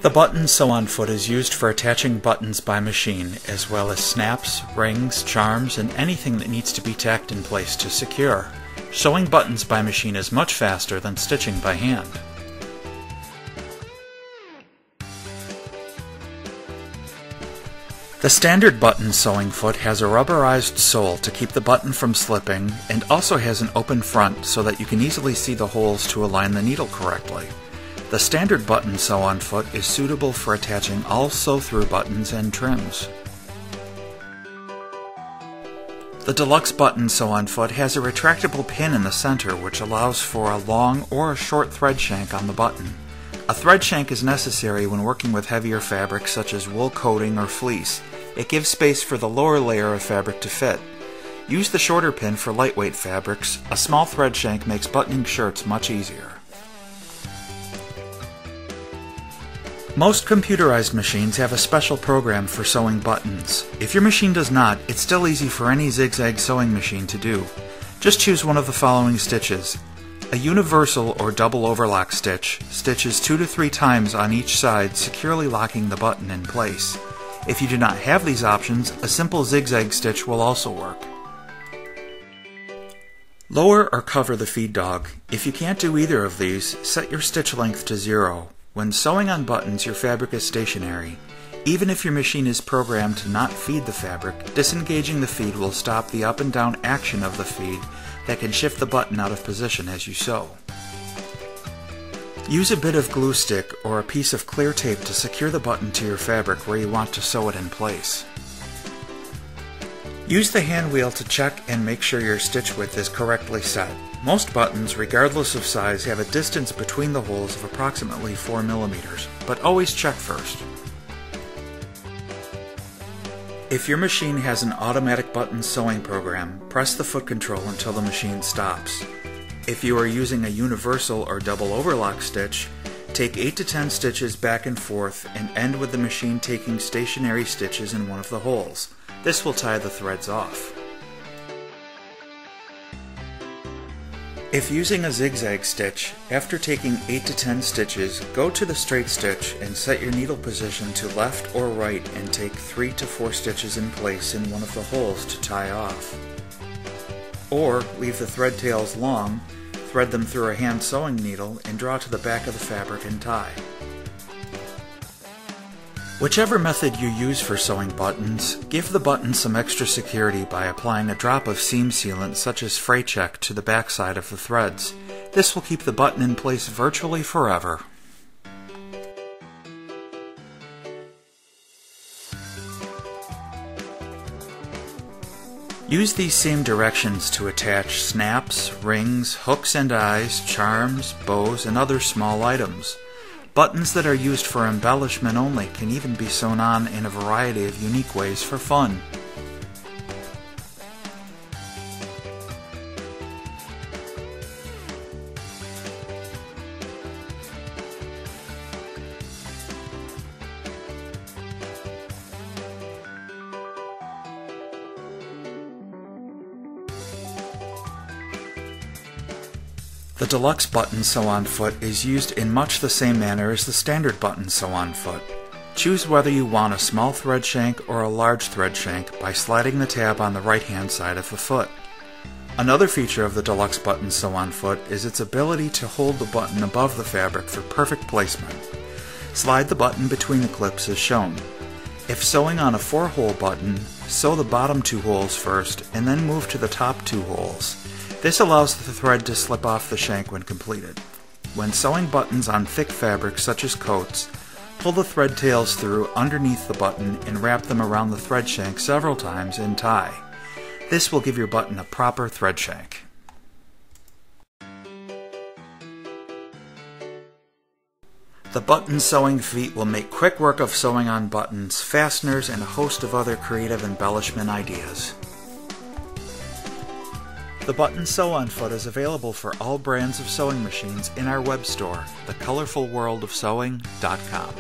The button sew-on foot is used for attaching buttons by machine, as well as snaps, rings, charms, and anything that needs to be tacked in place to secure. Sewing buttons by machine is much faster than stitching by hand. The standard button sewing foot has a rubberized sole to keep the button from slipping, and also has an open front so that you can easily see the holes to align the needle correctly. The standard button sew-on foot is suitable for attaching all sew-through buttons and trims. The deluxe button sew-on foot has a retractable pin in the center which allows for a long or a short thread shank on the button. A thread shank is necessary when working with heavier fabrics such as wool coating or fleece. It gives space for the lower layer of fabric to fit. Use the shorter pin for lightweight fabrics. A small thread shank makes buttoning shirts much easier. Most computerized machines have a special program for sewing buttons. If your machine does not, it's still easy for any zigzag sewing machine to do. Just choose one of the following stitches. A universal or double overlock stitch stitches 2 to 3 times on each side, securely locking the button in place. If you do not have these options, a simple zigzag stitch will also work. Lower or cover the feed dog. If you can't do either of these, set your stitch length to 0. When sewing on buttons, your fabric is stationary. Even if your machine is programmed to not feed the fabric, disengaging the feed will stop the up and down action of the feed that can shift the button out of position as you sew. Use a bit of glue stick or a piece of clear tape to secure the button to your fabric where you want to sew it in place. Use the hand wheel to check and make sure your stitch width is correctly set. Most buttons, regardless of size, have a distance between the holes of approximately 4 mm, but always check first. If your machine has an automatic button sewing program, press the foot control until the machine stops. If you are using a universal or double overlock stitch, take 8 to 10 stitches back and forth and end with the machine taking stationary stitches in one of the holes. This will tie the threads off. If using a zigzag stitch, after taking 8 to 10 stitches, go to the straight stitch and set your needle position to left or right and take 3 to 4 stitches in place in one of the holes to tie off. Or leave the thread tails long, thread them through a hand sewing needle, and draw to the back of the fabric and tie. Whichever method you use for sewing buttons, give the button some extra security by applying a drop of seam sealant such as Fray Check to the backside of the threads. This will keep the button in place virtually forever. Use these same directions to attach snaps, rings, hooks and eyes, charms, bows, and other small items. Buttons that are used for embellishment only can even be sewn on in a variety of unique ways for fun. The deluxe button sew-on foot is used in much the same manner as the standard button sew-on foot. Choose whether you want a small thread shank or a large thread shank by sliding the tab on the right-hand side of the foot. Another feature of the deluxe button sew-on foot is its ability to hold the button above the fabric for perfect placement. Slide the button between the clips as shown. If sewing on a 4-hole button, sew the bottom 2 holes first and then move to the top 2 holes. This allows the thread to slip off the shank when completed. When sewing buttons on thick fabrics such as coats, pull the thread tails through underneath the button and wrap them around the thread shank several times and tie. This will give your button a proper thread shank. The button sewing feet will make quick work of sewing on buttons, fasteners, and a host of other creative embellishment ideas. The button sew-on foot is available for all brands of sewing machines in our web store, thecolorfulworldofsewing.com.